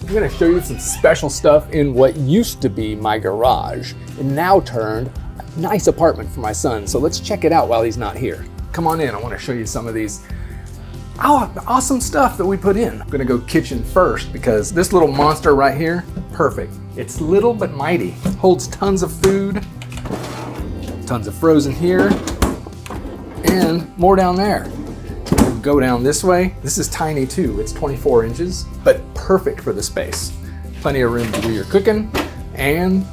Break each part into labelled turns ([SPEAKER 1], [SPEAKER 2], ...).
[SPEAKER 1] I'm gonna show you some special stuff in what used to be my garage and now turned a nice apartment for my son. So let's check it out while he's not here. Come on in, I wanna show you some of these awesome stuff that we put in. I'm gonna go kitchen first because this little monster right here, perfect. It's little but mighty. Holds tons of food, tons of frozen here, and more down there. Go down this way. This is tiny too. It's 24 inches, but perfect for the space. Plenty of room to do your cooking. And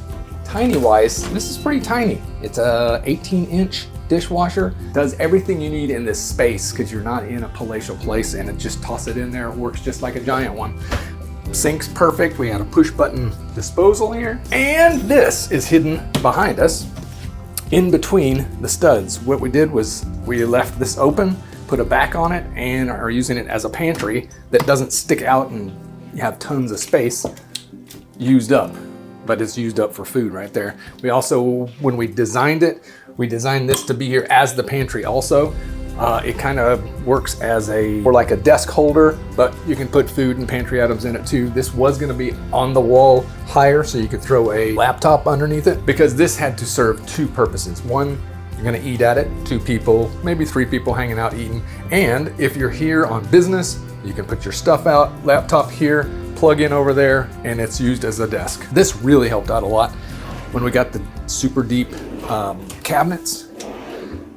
[SPEAKER 1] tiny wise, this is pretty tiny. It's a 18-inch dishwasher. Does everything you need in this space because you're not in a palatial place, and it just toss it in there. It works just like a giant one. Sink's perfect. We got a push button disposal here. And this is hidden behind us in between the studs. What we did was we left this open, put a back on it, and are using it as a pantry that doesn't stick out and you have tons of space used up, but it's used up for food right there. We also, when we designed it, we designed this to be here as the pantry also. It kind of works as more like a desk holder, but you can put food and pantry items in it too. This was gonna be on the wall higher so you could throw a laptop underneath it, because this had to serve two purposes. One, you're gonna eat at it, 2 people, maybe 3 people hanging out eating. And if you're here on business, you can put your stuff out, laptop here, plug in over there, and it's used as a desk. This really helped out a lot when we got the super deep cabinets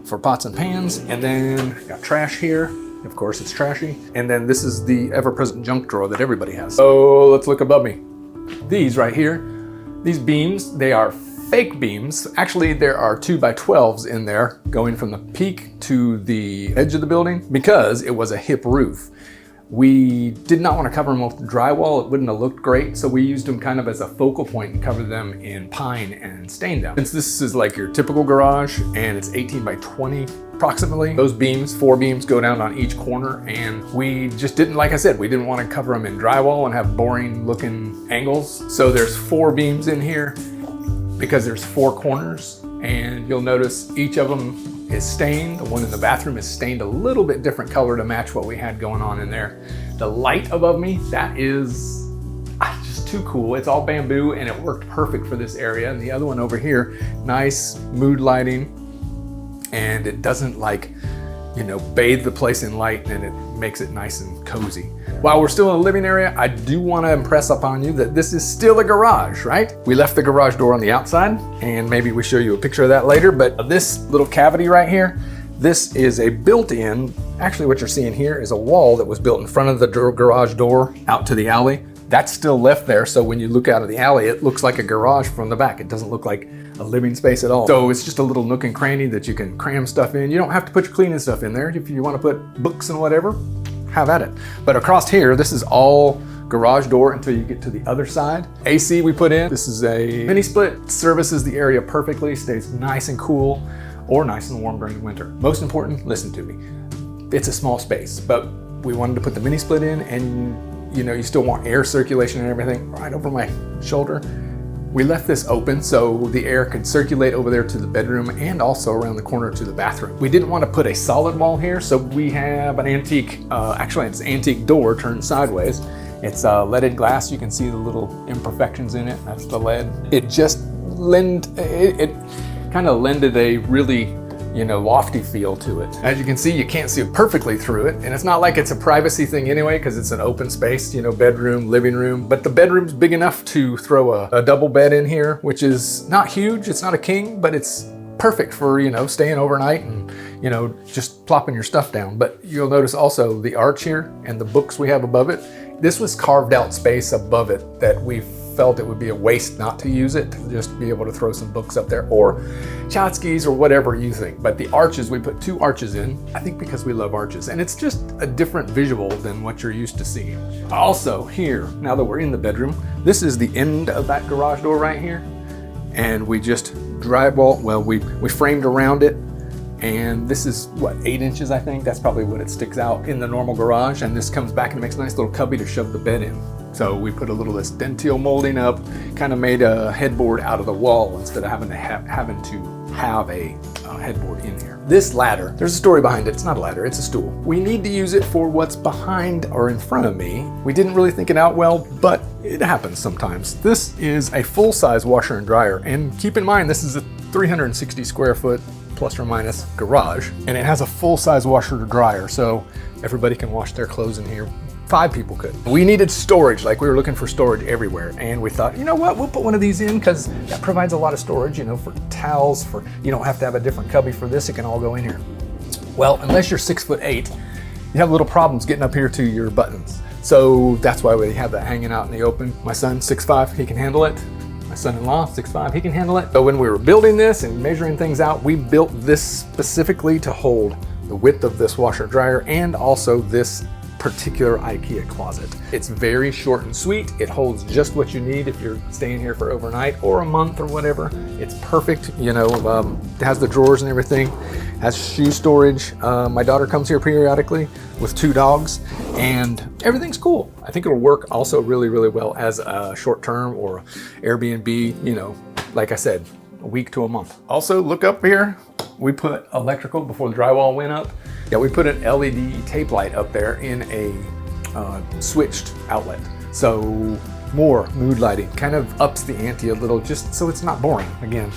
[SPEAKER 1] for pots and pans. And then got trash here. Of course, it's trashy. And then this is the ever-present junk drawer that everybody has. So let's look above me. These right here, these beams, they are fake beams. Actually, there are 2x12s in there going from the peak to the edge of the building because it was a hip roof. We did not want to cover them with drywall. It wouldn't have looked great. So we used them kind of as a focal point and covered them in pine and stained them. Since this is like your typical garage and it's 18x20 approximately, those beams, 4 beams go down on each corner, and we just didn't, like I said, we didn't want to cover them in drywall and have boring looking angles. So there's 4 beams in here because there's 4 corners, and you'll notice each of them is stained. The one in the bathroom is stained a little bit different color to match what we had going on in there. The light above me, that is just too cool. It's all bamboo and it worked perfect for this area. And the other one over here, nice mood lighting, and it doesn't bathe the place in light, and it makes it nice and cozy. While we're still in the living area, I do want to impress upon you that this is still a garage, right? We left the garage door on the outside, and maybe we show you a picture of that later, but this little cavity right here, this is a built-in, actually what you're seeing here is a wall that was built in front of the garage door out to the alley. That's still left there, so when you look out of the alley, it looks like a garage from the back. It doesn't look like a living space at all. So it's just a little nook and cranny that you can cram stuff in. You don't have to put your cleaning stuff in there. If you want to put books and whatever, have at it. But across here, this is all garage door until you get to the other side. AC we put in. This is a mini split, services the area perfectly, stays nice and cool or nice and warm during the winter. Most important, listen to me. It's a small space, but we wanted to put the mini split in, and you still want air circulation and everything. Right over my shoulder, we left this open so the air could circulate over there to the bedroom and also around the corner to the bathroom. We didn't want to put a solid wall here, so we have an antique, actually it's an antique door turned sideways. It's leaded glass. You can see the little imperfections in it. That's the lead. It just it kind of lended a really lofty feel to it. As you can see, you can't see perfectly through it, and it's not like it's a privacy thing anyway because it's an open space, bedroom, living room, but the bedroom's big enough to throw a double bed in here, which is not huge. It's not a king, but it's perfect for, staying overnight and, just plopping your stuff down. But you'll notice also the arch here and the books we have above it. This was carved out space above it that we felt it would be a waste not to use it, to just be able to throw some books up there or tchotchkes or whatever you think. But the arches, we put 2 arches in, I think because we love arches, and it's just a different visual than what you're used to seeing. Also here, now that we're in the bedroom, this is the end of that garage door right here, and we just we framed around it, and this is what, 8 inches, I think. That's probably what it sticks out in the normal garage, and this comes back and makes a nice little cubby to shove the bed in. So we put a little of this dentile molding up, kind of made a headboard out of the wall instead of having to have a headboard in here. This ladder, there's a story behind it. It's not a ladder, it's a stool. We need to use it for what's behind or in front of me. We didn't really think it out well, but it happens sometimes. This is a full-size washer and dryer, and keep in mind this is a 360 square foot plus or minus garage, and it has a full-size washer and dryer, so everybody can wash their clothes in here. 5 people could. We needed storage, like we were looking for storage everywhere, and we thought, you know what, we'll put one of these in because that provides a lot of storage, you know, for towels, for, you don't have to have a different cubby for this, it can all go in here. Well, unless you're 6'8", you have little problems getting up here to your buttons. So that's why we have that hanging out in the open. My son, 6'5", he can handle it. My son-in-law, 6'5", he can handle it. So when we were building this and measuring things out, we built this specifically to hold the width of this washer dryer and also this particular IKEA closet. It's very short and sweet. It holds just what you need if you're staying here for overnight or a month or whatever. It's perfect, you know, it has the drawers and everything, has shoe storage. My daughter comes here periodically with 2 dogs and everything's cool. I think it'll work also really, really well as a short term or Airbnb, you know, like I said, a week to a month. Also, look up here. We put electrical before the drywall went up. Yeah, we put an LED tape light up there in a switched outlet. So more mood lighting, kind of ups the ante a little just so it's not boring. Again,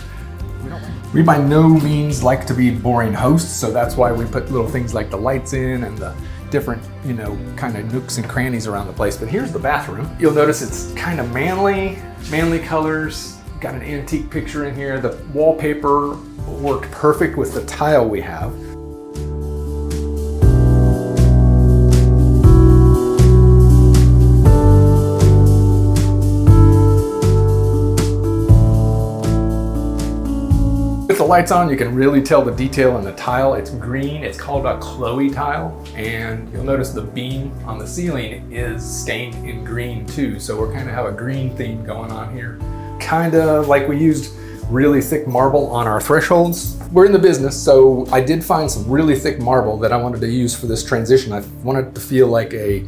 [SPEAKER 1] we by no means like to be boring hosts, so that's why we put little things like the lights in and the different, you know, kind of nooks and crannies around the place. But here's the bathroom. You'll notice it's kind of manly colors. Got an antique picture in here. The wallpaper worked perfect with the tile we have. With the lights on, you can really tell the detail in the tile. It's green, it's called a Chloe tile, and you'll notice the beam on the ceiling is stained in green too, so we're kind of have a green theme going on here. Kind of like we used really thick marble on our thresholds. We're in the business, so I did find some really thick marble that I wanted to use for this transition. I wanted to feel like a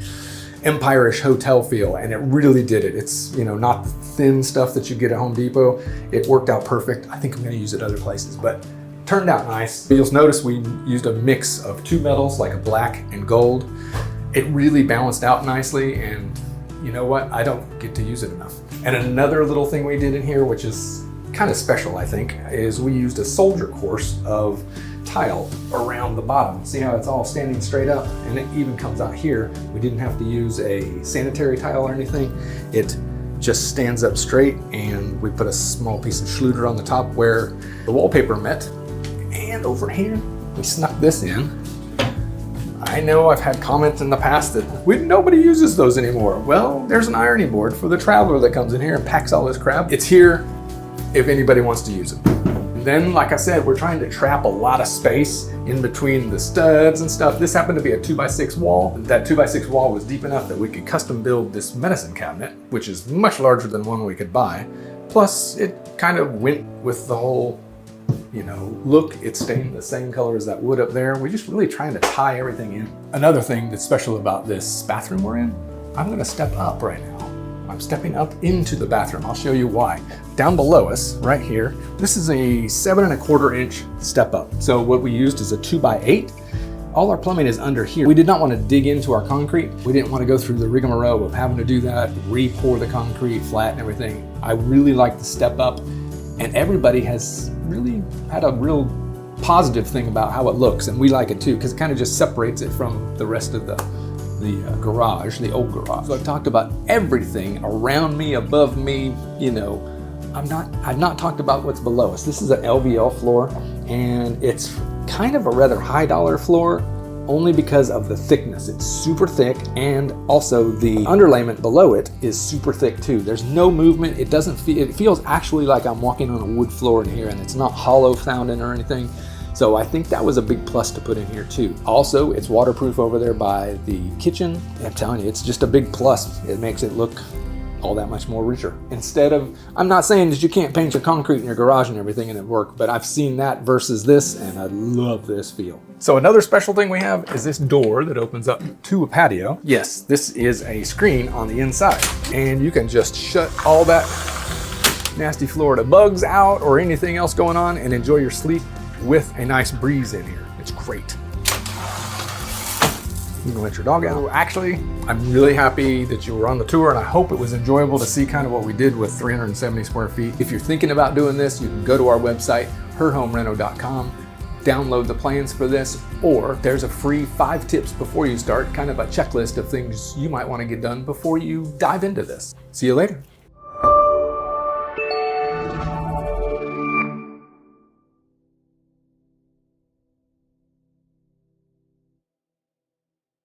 [SPEAKER 1] Empire-ish hotel feel, and it really did it. It's, you know, not thin stuff that you get at Home Depot. It worked out perfect. I think I'm gonna use it other places, but turned out nice. You'll notice we used a mix of 2 metals, like a black and gold. It really balanced out nicely, and you know what? I don't get to use it enough. And another little thing we did in here, which is kind of special, I think, is we used a soldier course of tile around the bottom. See how it's all standing straight up? And it even comes out here. We didn't have to use a sanitary tile or anything. It just stands up straight, and we put a small piece of Schluter on the top where the wallpaper met. And over here, we snuck this in. I know I've had comments in the past that nobody uses those anymore. Well, there's an ironing board for the traveler that comes in here and packs all this crap. It's here if anybody wants to use it. And then, like I said, we're trying to trap a lot of space in between the studs and stuff. This happened to be a 2x6 wall. That 2x6 wall was deep enough that we could custom build this medicine cabinet, which is much larger than one we could buy. Plus, it kind of went with the whole, you know, look. It's staying the same color as that wood up there. We're just really trying to tie everything in. Another thing that's special about this bathroom we're in, I'm gonna step up right now. I'm stepping up into the bathroom. I'll show you why. Down below us, right here, this is a 7¼ inch step up. So what we used is a 2x8. All our plumbing is under here. We did not want to dig into our concrete. We didn't want to go through the rigmarole of having to do that, re-pour the concrete, flatten everything. I really like the step up, and everybody has really had a real positive thing about how it looks, and we like it too, because it kind of just separates it from the rest of the garage, the old garage. So I've talked about everything around me, above me, you know. I've not talked about what's below us. This is an LVL floor, and it's kind of a rather high dollar floor, only because of the thickness. It's super thick, and also the underlayment below it is super thick too. There's no movement. It doesn't feel, it feels actually like I'm walking on a wood floor in here, and it's not hollow sounding or anything. So I think that was a big plus to put in here too. Also, it's waterproof over there by the kitchen. I'm telling you, it's just a big plus. It makes it look all that much more richer. Instead of, I'm not saying that you can't paint your concrete in your garage and everything and it work, but I've seen that versus this, and I love this feel. So another special thing we have is this door that opens up to a patio. Yes, this is a screen on the inside, and you can just shut all that nasty Florida bugs out or anything else going on, and enjoy your sleep with a nice breeze in here. It's great. You can let your dog out. Actually, I'm really happy that you were on the tour, and I hope it was enjoyable to see kind of what we did with 370 square feet. If you're thinking about doing this, you can go to our website, HerHomeReno.com, download the plans for this, or there's a free 5 tips before you start, kind of a checklist of things you might want to get done before you dive into this. See you later.